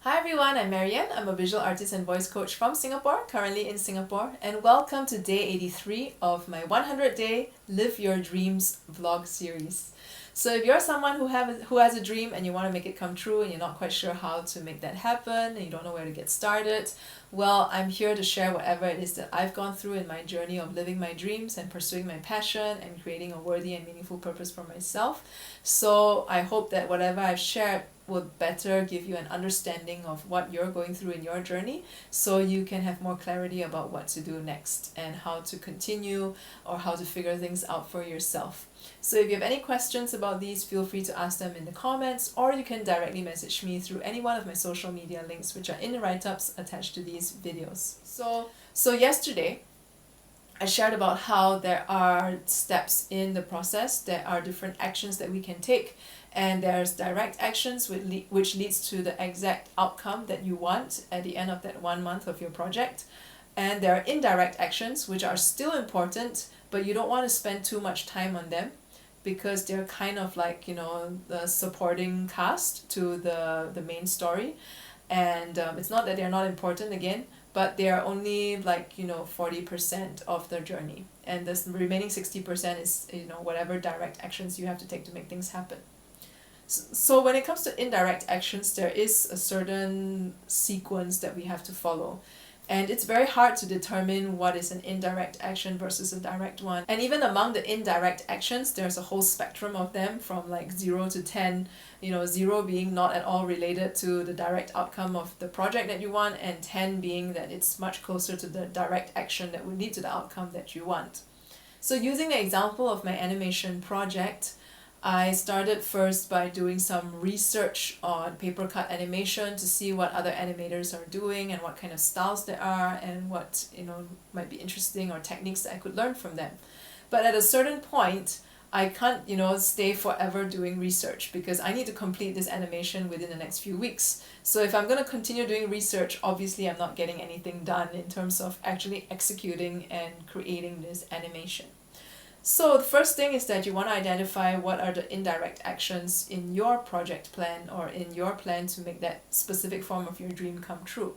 Hi everyone, I'm MaryAnn. I'm a visual artist and voice coach from Singapore, currently in Singapore, and welcome to day 83 of my 100-day Live Your Dreams vlog series. So if you're someone who has a dream and you want to make it come true and you're not quite sure how to make that happen and you don't know where to get started, well, I'm here to share whatever it is that I've gone through in my journey of living my dreams and pursuing my passion and creating a worthy and meaningful purpose for myself. So I hope that whatever I've shared will better give you an understanding of what you're going through in your journey so you can have more clarity about what to do next and how to continue or how to figure things out for yourself. So if you have any questions about these, feel free to ask them in the comments, or you can directly message me through any one of my social media links which are in the write-ups attached to these videos. So yesterday I shared about how there are steps in the process, there are different actions that we can take, and there's direct actions which leads to the exact outcome that you want at the end of that 1 month of your project. And there are indirect actions which are still important, but you don't want to spend too much time on them because they're kind of like, the supporting cast to the main story. And it's not that they're not important again, but they are only 40% of the journey. And the remaining 60% is, whatever direct actions you have to take to make things happen. So when it comes to indirect actions, there is a certain sequence that we have to follow. And it's very hard to determine what is an indirect action versus a direct one. And even among the indirect actions, there's a whole spectrum of them from 0 to 10, 0 being not at all related to the direct outcome of the project that you want, and 10 being that it's much closer to the direct action that would lead to the outcome that you want. So using the example of my animation project, I started first by doing some research on paper cut animation to see what other animators are doing and what kind of styles there are and what might be interesting or techniques that I could learn from them. But at a certain point, I can't stay forever doing research because I need to complete this animation within the next few weeks. So if I'm going to continue doing research, obviously I'm not getting anything done in terms of actually executing and creating this animation. So the first thing is that you want to identify what are the indirect actions in your project plan or in your plan to make that specific form of your dream come true.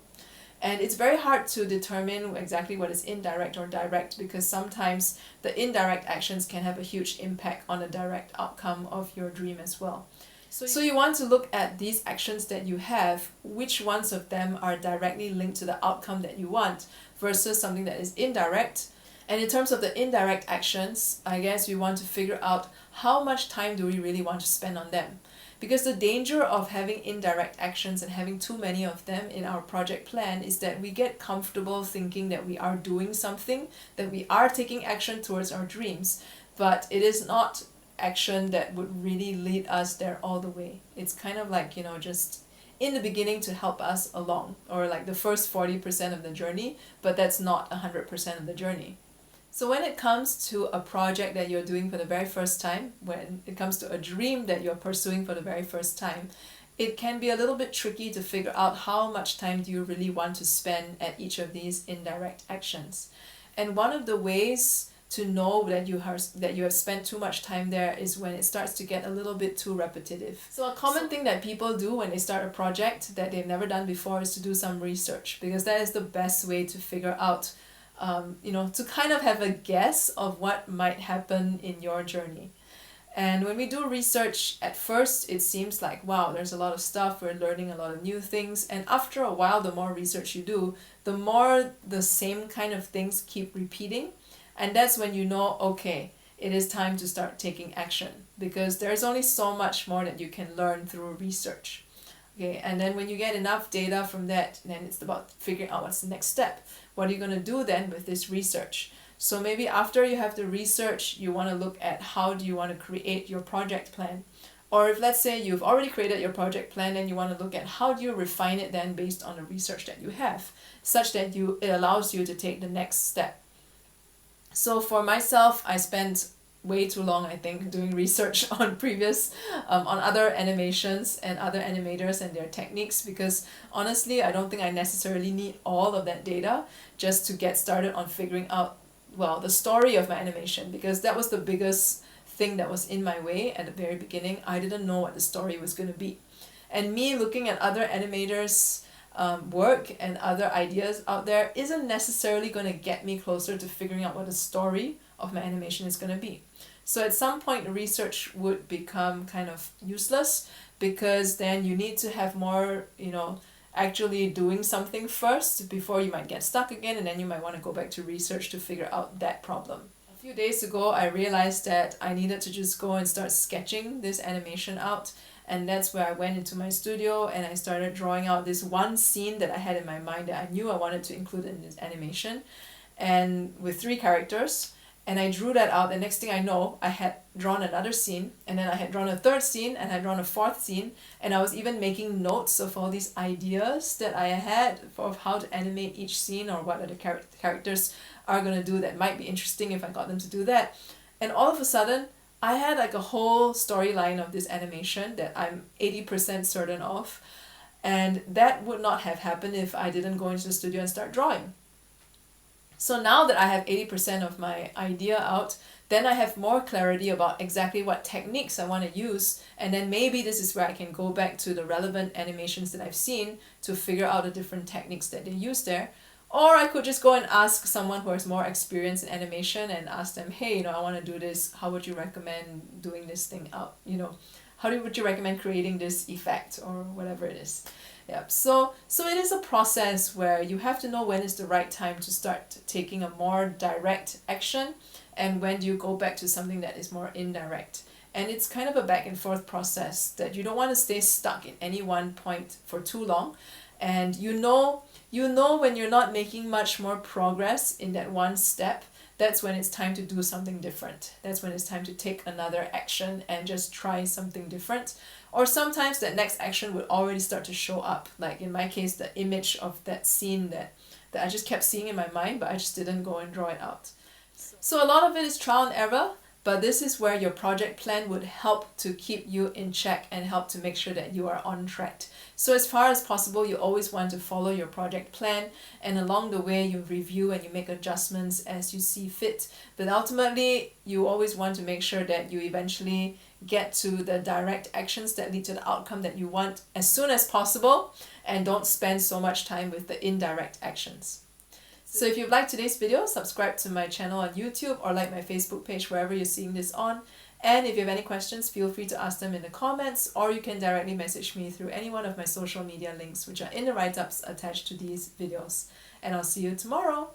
And it's very hard to determine exactly what is indirect or direct because sometimes the indirect actions can have a huge impact on the direct outcome of your dream as well. So you want to look at these actions that you have, which ones of them are directly linked to the outcome that you want versus something that is indirect. And in terms of the indirect actions, I guess we want to figure out how much time do we really want to spend on them. Because the danger of having indirect actions and having too many of them in our project plan is that we get comfortable thinking that we are doing something, that we are taking action towards our dreams, but it is not action that would really lead us there all the way. It's kind of like, just in the beginning to help us along, or like the first 40% of the journey, but that's not 100% of the journey. So when it comes to a project that you're doing for the very first time, when it comes to a dream that you're pursuing for the very first time, it can be a little bit tricky to figure out how much time do you really want to spend at each of these indirect actions. And one of the ways to know that you have spent too much time there is when it starts to get a little bit too repetitive. So a common thing that people do when they start a project that they've never done before is to do some research, because that is the best way to figure out to kind of have a guess of what might happen in your journey. And when we do research, at first it seems like, wow, there's a lot of stuff, we're learning a lot of new things. And after a while, the more research you do, the more the same kind of things keep repeating. And that's when you know, okay, it is time to start taking action, because there's only so much more that you can learn through research. Okay, and then when you get enough data from that, then it's about figuring out what's the next step. What are you going to do then with this research? So maybe after you have the research, you want to look at how do you want to create your project plan. Or if, let's say, you've already created your project plan, then you want to look at how do you refine it then based on the research that you have, such that it allows you to take the next step. So for myself, I spent way too long, I think, doing research on on other animations and other animators and their techniques, because honestly, I don't think I necessarily need all of that data just to get started on figuring out, the story of my animation, because that was the biggest thing that was in my way at the very beginning. I didn't know what the story was going to be. And me looking at other animators' work and other ideas out there isn't necessarily going to get me closer to figuring out what the story of my animation is going to be. So at some point research would become kind of useless, because then you need to have more, actually doing something first before you might get stuck again, and then you might want to go back to research to figure out that problem. A few days ago I realized that I needed to just go and start sketching this animation out, and that's where I went into my studio and I started drawing out this one scene that I had in my mind that I knew I wanted to include in this animation, and with 3 characters. And I drew that out, and next thing I know, I had drawn another scene, and then I had drawn a 3rd scene, and I had drawn a 4th scene, and I was even making notes of all these ideas that I had of how to animate each scene, or what other characters are going to do that might be interesting if I got them to do that. And all of a sudden, I had like a whole storyline of this animation that I'm 80% certain of, and that would not have happened if I didn't go into the studio and start drawing. So now that I have 80% of my idea out, then I have more clarity about exactly what techniques I want to use, and then maybe this is where I can go back to the relevant animations that I've seen to figure out the different techniques that they use there. Or I could just go and ask someone who has more experience in animation and ask them, hey, I want to do this, how would you recommend doing this thing out? Would you recommend creating this effect, or whatever it is? Yep. So it is a process where you have to know when is the right time to start taking a more direct action, and when do you go back to something that is more indirect. And it's kind of a back and forth process that you don't want to stay stuck in any one point for too long. And you know when you're not making much more progress in that one step, that's when it's time to do something different. That's when it's time to take another action and just try something different. Or sometimes that next action would already start to show up. Like in my case, the image of that scene that I just kept seeing in my mind, but I just didn't go and draw it out. So a lot of it is trial and error, but this is where your project plan would help to keep you in check and help to make sure that you are on track. So as far as possible, you always want to follow your project plan, and along the way you review and you make adjustments as you see fit. But ultimately, you always want to make sure that you eventually get to the direct actions that lead to the outcome that you want as soon as possible, and don't spend so much time with the indirect actions. So if you've liked today's video, subscribe to my channel on YouTube or like my Facebook page wherever you're seeing this on. And if you have any questions, feel free to ask them in the comments, or you can directly message me through any one of my social media links, which are in the write-ups attached to these videos. And I'll see you tomorrow.